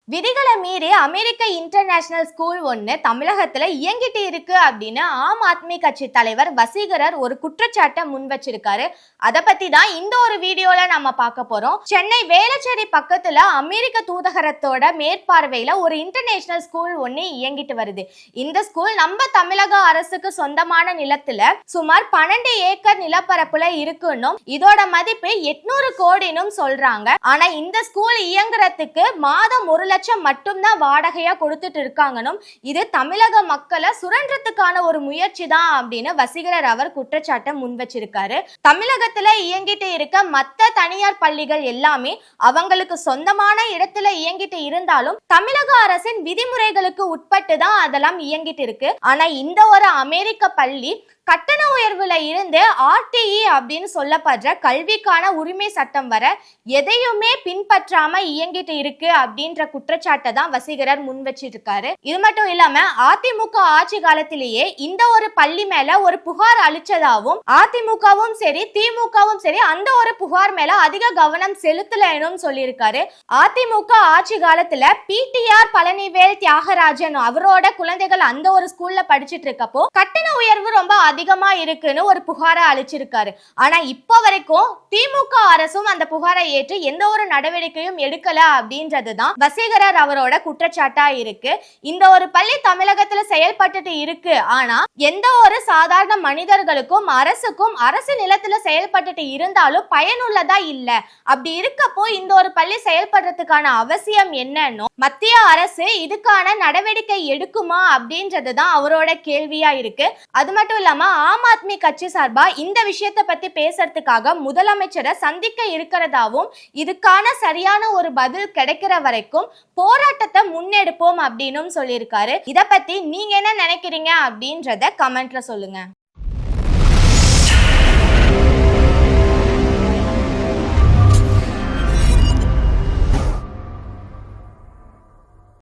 விதிகளை மீறி அமெரிக்க international school ஒன்னு தமிழகத்துல இயங்கிட்டு இருக்கு அப்படின்னு ஆம் ஆத்மி கட்சி தலைவர் வசீகரர் ஒரு குற்றச்சாட்டை முன் வச்சிருக்காரு. அதை பத்தி தான் இந்த ஒரு வீடியோல நம்ம பார்க்க போறோம். சென்னை வேளச்சேரி பக்கத்துல அமெரிக்க தூதகரத்தோட மேற்பார்வையில ஒரு இன்டர்நேஷனல் ஸ்கூல் ஒன்னு இயங்கிட்டு வருது. இந்த ஸ்கூல் நம்ம தமிழக அரசுக்கு சொந்தமான நிலத்துல சுமார் 12 ஏக்கர் நிலப்பரப்புல இருக்குன்னும் இதோட மதிப்பு 800 கோடினும் சொல்றாங்க. ஆனா இந்த ஸ்கூல் இயங்குறதுக்கு மாதம் 1 லட்சம் மட்டும்தான் வாடகையா கொடுத்துட்டு இருக்காங்கன்னும் இது தமிழக மக்களை சுரண்டறதுக்கான ஒரு முயற்சி தான் அப்படின்னு வசீகரர் அவர் குற்றச்சாட்டை முன் வச்சிருக்காரு. தமிழகத்துல இயங்கிட்டு இருக்க மத்த தனியார் பள்ளிகள் எல்லாமே அவங்களுக்கு சொந்தமான இடத்துல இயங்கிட்டு இருந்தாலும் தமிழக அரசின் விதிமுறைகளுக்கு உட்பட்டு தான் அதெல்லாம் இயங்கிட்டு இருக்கு. ஆனா இந்த ஒரு அமெரிக்க பள்ளி கட்டண உயர்வுல இருந்து RTE அப்படின்னு சொல்லப்படுற கல்விக்கான உரிமை சட்டம் வர எதையுமே பின்பற்றாம இயங்கிட்டு இருக்கு அப்படின்ற குற்றச்சாட்டை தான் வசீகரர் முன் வச்சிருக்காரு. இது மட்டும் இல்லாம அதிமுக ஆட்சி காலத்திலேயே இந்த ஒரு பள்ளி மேல ஒரு புகார் அளிச்சதாவும் அதிமுகவும் சரி திமுகவும் சரி அந்த ஒரு புகார் மேல அதிக கவனம் செலுத்தலன்னு சொல்லியிருக்காரு. அதிமுக ஆட்சி காலத்துல PTR பழனிவேல் தியாகராஜன் அவரோட குழந்தைகள் அந்த ஒரு ஸ்கூல்ல படிச்சுட்டு இருக்கப்போ கட்டண உயர்வு ரொம்ப அதிகமா இருக்குன்னு ஒரு புகாரை அளிச்சிருக்காரு. ஆனா இப்ப வரைக்கும் திமுக அரசும் அந்த புகாரை ஏற்று எந்த ஒரு நடவடிக்கையும் எடுக்கல அப்படின்றதுதான் வசீகரர் அவரோட குற்றச்சாட்டா இருக்கு. இந்த ஒரு பள்ளி தமிழகத்துல செயல்பட்டு இருக்கு. ஆனா எந்த ஒரு சாதாரண மனிதர்களுக்கும் அரசுக்கும் அரசு நிலத்துல செயல்பட்டு இருந்தாலும் பயனுள்ளதா இல்ல. அப்படி இருக்கப்போ இந்த ஒரு பள்ளி செயல்படுறதுக்கான அவசியம் என்னன்னு மத்திய அரசு இதுக்கான நடவடிக்கை எடுக்குமா அப்படின்றதுதான் அவரோட கேள்வியா இருக்கு. அது மட்டும் இல்லாம ஆம் ஆத்மி கட்சி சார்பா இந்த விஷயத்தை பத்தி பேசுறதுக்காக முதலமைச்சரை சந்திக்க இருக்கிறதாவும் இதுக்கான சரியான ஒரு பதில் கிடைக்கிற வரைக்கும் போராட்டத்தை முன்னெடுப்போம் அப்படின்னு சொல்லியிருக்காரு. இத பத்தி நீங்க என்ன நினைக்கிறீங்க அப்படின்றத கமெண்ட்ல சொல்லுங்க.